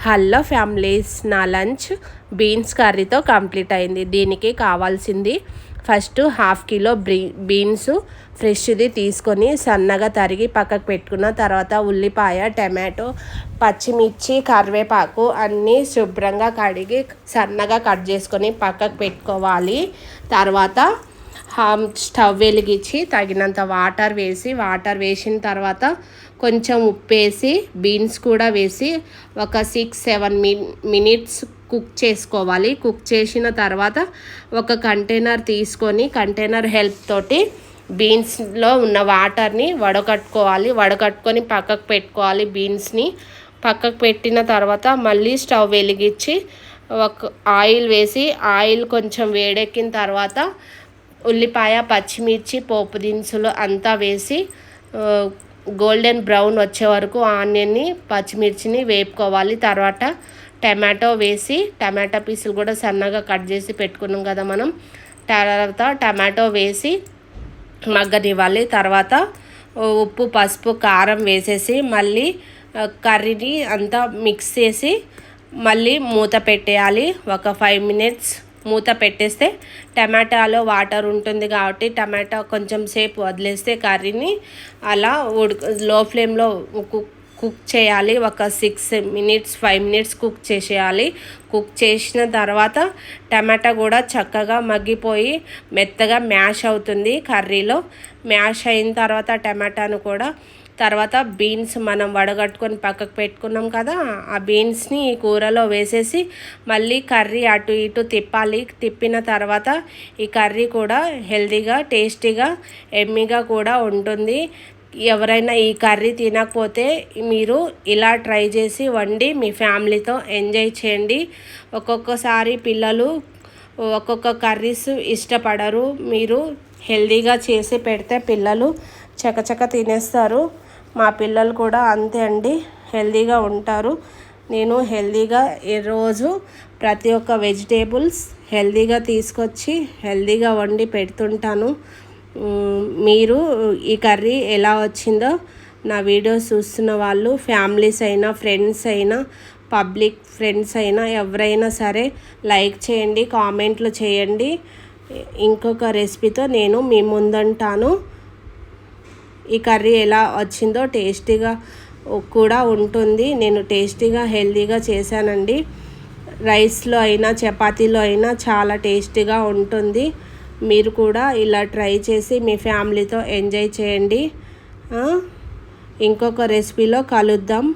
Hello families, నా lunch beans కర్రీతో complete అయింది. దీనికి కావాల్సింది ఫస్ట్ 1/2 కిలో బీన్స్ ఫ్రెష్ది తీసుకొని సన్నగా తరిగి పక్కకు పెట్టుకున్న తర్వాత ఉల్లిపాయ, టమాటో, పచ్చిమిర్చి, కరివేపాకు అన్నీ శుభ్రంగా కడిగి సన్నగా కట్ చేసుకొని పక్కకు పెట్టుకోవాలి. తర్వాత స్టవ్ వెలిగించి తగినంత వాటర్ వేసిన తర్వాత కొంచెం ఉప్పు వేసి బీన్స్ కూడా వేసి ఒక 6-7 మినిట్స్ కుక్ చేసుకోవాలి. కుక్ చేసిన తర్వాత ఒక కంటైనర్ తీసుకొని కంటైనర్ హెల్ప్ తోటి బీన్స్లో ఉన్న వాటర్ని వడకట్టుకొని పక్కకు పెట్టుకోవాలి. బీన్స్ని పక్కకు పెట్టిన తర్వాత మళ్ళీ స్టవ్ వెలిగించి ఒక ఆయిల్ వేసి ఆయిల్ కొంచెం వేడెక్కిన తర్వాత ఉల్లిపాయ, పచ్చిమిర్చి, పోపు దినుసులు అంతా వేసి గోల్డెన్ బ్రౌన్ వచ్చే వరకు ఆనియన్ని, పచ్చిమిర్చిని వేపుకోవాలి. తర్వాత టమాటో వేసి టమాటా పీసులు కూడా సన్నగా కట్ చేసి పెట్టుకున్నాం కదా మనం. తర్వాత టమాటో వేసి మగ్గనివ్వాలి. తర్వాత ఉప్పు, పసుపు, కారం వేసేసి మళ్ళీ కర్రీని అంతా మిక్స్ చేసి మళ్ళీ మూత పెట్టేయాలి. ఒక 5 మినిట్స్ మూత పెట్టేస్తే టమాటాలో వాటర్ ఉంటుంది కాబట్టి టమాటా కొంచెం సేపు వదిలేస్తే కర్రీని అలా లో ఫ్లేమ్లో కుక్ చేయాలి. ఒక 5 మినిట్స్ కుక్ చేసేయాలి. కుక్ చేసిన తర్వాత టమాటా కూడా చక్కగా మగ్గిపోయి మెత్తగా మ్యాష్ అవుతుంది. కర్రీలో మ్యాష్ అయిన తర్వాత టమాటాను కూడా తర్వాత బీన్స్ మనం వడగట్టుకొని పక్కకు పెట్టుకున్నాం కదా, ఆ బీన్స్ని ఈ కూరలో వేసేసి మళ్ళీ కర్రీ అటు ఇటు తిప్పాలి. తిప్పిన తర్వాత ఈ కర్రీ కూడా హెల్తీగా, టేస్టీగా, ఎమ్మీగా కూడా ఉంటుంది. ఎవరైనా ఈ కర్రీ తినకపోతే మీరు ఇలా ట్రై చేసి వండి మీ ఫ్యామిలీతో ఎంజాయ్ చేయండి. ఒక్కొక్కసారి పిల్లలు ఒక్కొక్క కర్రీస్ ఇష్టపడరు. మీరు హెల్తీగా చేసి పెడితే పిల్లలు చకచక తినేస్తారు. మా పిల్లలు కూడా అంతే అండి, హెల్తీగా ఉంటారు. నేను హెల్తీగా ఈరోజు ప్రతి ఒక్క వెజిటేబుల్స్ హెల్తీగా తీసుకొచ్చి హెల్తీగా వండి పెడుతుంటాను. మీరు ఈ కర్రీ ఎలా వచ్చిందో నా వీడియోస్ చూస్తున్న వాళ్ళు ఫ్యామిలీస్ అయినా, ఫ్రెండ్స్ అయినా, పబ్లిక్ ఫ్రెండ్స్ అయినా ఎవరైనా సరే లైక్ చేయండి, కామెంట్లు చేయండి. ఇంకొక రెసిపీతో నేను మీ ముందుంటాను. ఈ కర్రీ ఎలా వచ్చిందో టేస్టీగా కూడా ఉంటుంది. నేను టేస్టీగా, హెల్తీగా చేశానండి. రైస్లో అయినా చపాతీలో అయినా చాలా టేస్టీగా ఉంటుంది. మీరు కూడా ఇలా ట్రై చేసి మీ ఫ్యామిలీతో ఎంజాయ్ చేయండి. ఇంకొక రెసిపీలో కలుద్దాం.